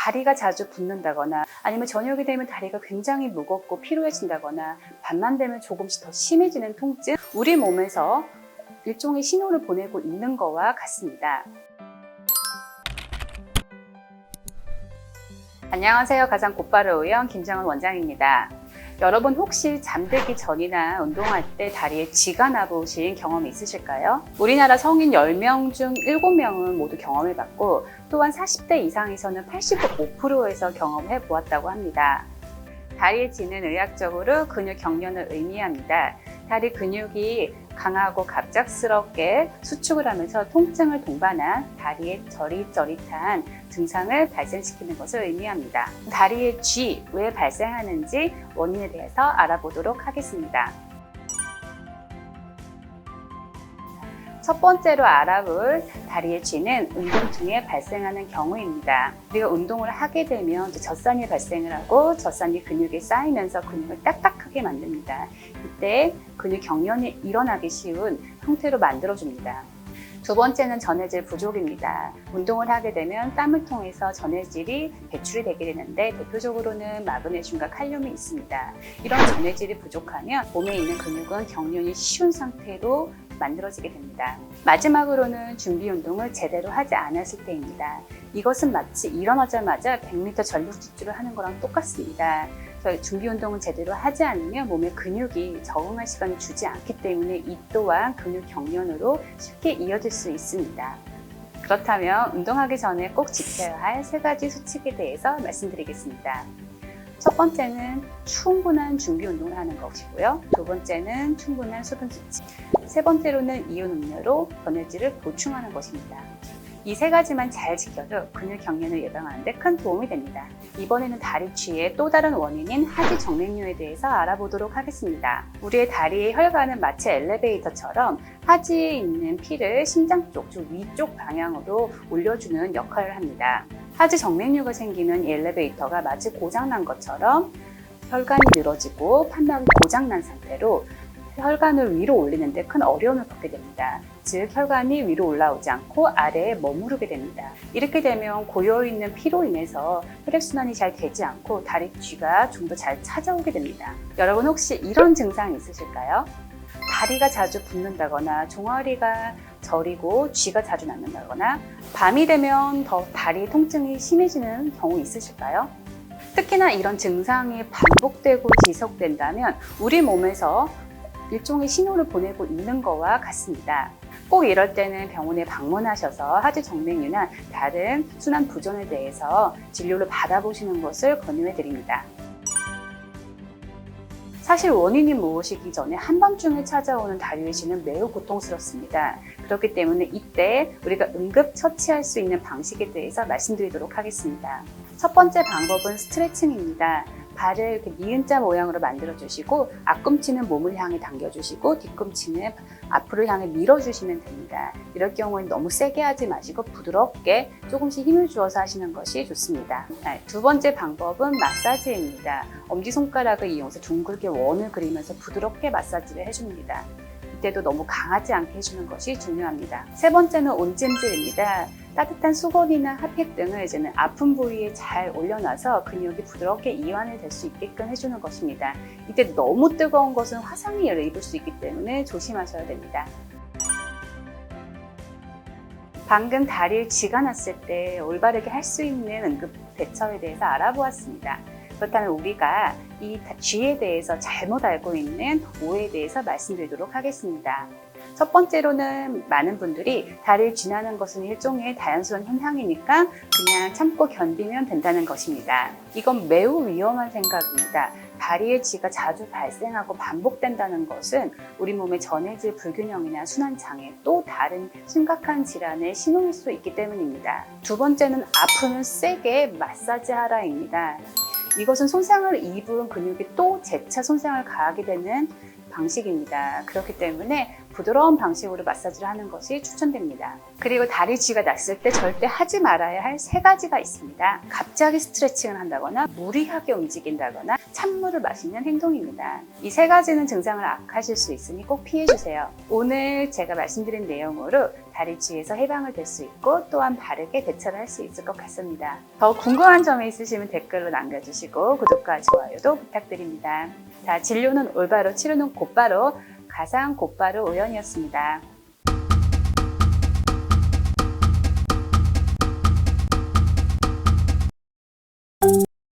다리가 자주 붓는다거나 아니면 저녁이 되면 다리가 굉장히 무겁고 피로해진다거나 밤만 되면 조금씩 더 심해지는 통증, 우리 몸에서 일종의 신호를 보내고 있는 거와 같습니다. 안녕하세요. 가장 곧바로 의원 김정은 원장입니다. 여러분 혹시 잠들기 전이나 운동할 때 다리에 쥐가 나보신 경험이 있으실까요? 우리나라 성인 10명 중 7명은 모두 경험해봤고 또한 40대 이상에서는 85%에서 경험해 보았다고 합니다. 다리에 쥐는 의학적으로 근육 경련을 의미합니다. 다리 근육이 강하고 갑작스럽게 수축을 하면서 통증을 동반한 다리의 저릿저릿한 증상을 발생시키는 것을 의미합니다. 다리의 쥐, 왜 발생하는지 원인에 대해서 알아보도록 하겠습니다. 첫 번째로 알아볼 다리의 쥐는 운동 중에 발생하는 경우입니다. 우리가 운동을 하게 되면 젖산이 발생을 하고 젖산이 근육에 쌓이면서 근육을 딱딱하게 만듭니다. 이때 근육 경련이 일어나기 쉬운 형태로 만들어줍니다. 두 번째는 전해질 부족입니다. 운동을 하게 되면 땀을 통해서 전해질이 배출이 되게 되는데 대표적으로는 마그네슘과 칼륨이 있습니다. 이런 전해질이 부족하면 몸에 있는 근육은 경련이 쉬운 상태로 만들어지게 됩니다. 마지막으로는 준비 운동을 제대로 하지 않았을 때입니다. 이것은 마치 일어나자마자 100m 전력 질주를 하는 거랑 똑같습니다. 준비 운동을 제대로 하지 않으면 몸에 근육이 적응할 시간을 주지 않기 때문에 이 또한 근육 경련으로 쉽게 이어질 수 있습니다. 그렇다면 운동하기 전에 꼭 지켜야 할 3가지 수칙에 대해서 말씀드리겠습니다. 첫 번째는 충분한 준비 운동을 하는 것이고요. 두 번째는 충분한 수분 섭취. 세 번째로는 이온 음료로 전해질을 보충하는 것입니다. 이 3가지만 잘 지켜도 근육 경련을 예방하는 데 큰 도움이 됩니다. 이번에는 다리 쥐의 또 다른 원인인 하지 정맥류에 대해서 알아보도록 하겠습니다. 우리의 다리의 혈관은 마치 엘리베이터처럼 하지에 있는 피를 심장 쪽, 즉 위쪽 방향으로 올려주는 역할을 합니다. 하지 정맥류가 생기면 이 엘리베이터가 마치 고장난 것처럼 혈관이 늘어지고 판막이 고장난 상태로 혈관을 위로 올리는데 큰 어려움을 겪게 됩니다. 즉 혈관이 위로 올라오지 않고 아래에 머무르게 됩니다. 이렇게 되면 고여있는 피로 인해서 혈액순환이 잘 되지 않고 다리 쥐가 좀 더 잘 찾아오게 됩니다. 여러분 혹시 이런 증상이 있으실까요? 다리가 자주 붓는다거나 종아리가 저리고 쥐가 자주 낳는다거나 밤이 되면 더 다리 통증이 심해지는 경우 있으실까요? 특히나 이런 증상이 반복되고 지속된다면 우리 몸에서 일종의 신호를 보내고 있는 것과 같습니다. 꼭 이럴 때는 병원에 방문하셔서 하지 정맥류나 다른 순환 부전에 대해서 진료를 받아보시는 것을 권유해 드립니다. 사실 원인이 무엇이기 전에 한밤중에 찾아오는 다리의 쥐는 매우 고통스럽습니다. 그렇기 때문에 이때 우리가 응급 처치할 수 있는 방식에 대해서 말씀드리도록 하겠습니다. 첫 번째 방법은 스트레칭입니다. 발을 이렇게 니은자 모양으로 만들어 주시고 앞꿈치는 몸을 향해 당겨 주시고 뒤꿈치는 앞으로 향해 밀어 주시면 됩니다. 이럴 경우에는 너무 세게 하지 마시고 부드럽게 조금씩 힘을 주어서 하시는 것이 좋습니다. 두 번째 방법은 마사지입니다. 엄지손가락을 이용해서 둥글게 원을 그리면서 부드럽게 마사지를 해줍니다. 이때도 너무 강하지 않게 해주는 것이 중요합니다. 세 번째는 온찜질입니다. 따뜻한 수건이나 핫팩 등을 이제는 아픈 부위에 잘 올려놔서 근육이 부드럽게 이완이 될 수 있게끔 해주는 것입니다. 이때 너무 뜨거운 것은 화상을 입을 수 있기 때문에 조심하셔야 됩니다. 방금 다리에 쥐가 났을 때 올바르게 할 수 있는 응급 대처에 대해서 알아보았습니다. 그렇다면 우리가 이 쥐에 대해서 잘못 알고 있는 오해에 대해서 말씀드리도록 하겠습니다. 첫 번째로는 많은 분들이 다리를 쥐나는 것은 일종의 자연스러운 현상이니까 그냥 참고 견디면 된다는 것입니다. 이건 매우 위험한 생각입니다. 다리에 쥐가 자주 발생하고 반복된다는 것은 우리 몸의 전해질 불균형이나 순환장애 또 다른 심각한 질환의 신호일 수 있기 때문입니다. 두 번째는 아프면 세게 마사지하라입니다. 이것은 손상을 입은 근육이 또 재차 손상을 가하게 되는 방식입니다. 그렇기 때문에 부드러운 방식으로 마사지를 하는 것이 추천됩니다. 그리고 다리 쥐가 났을 때 절대 하지 말아야 할 3가지가 있습니다. 갑자기 스트레칭을 한다거나 무리하게 움직인다거나 찬물을 마시는 행동입니다. 이 3가지는 증상을 악화하실 수 있으니 꼭 피해주세요. 오늘 제가 말씀드린 내용으로 다리 쥐에서 해방을 될 수 있고 또한 바르게 대처를 할 수 있을 것 같습니다. 더 궁금한 점이 있으시면 댓글로 남겨주시고 구독과 좋아요도 부탁드립니다. 자, 진료는 올바로, 치료는 곧바로, 가상 곧바로 의원이었습니다.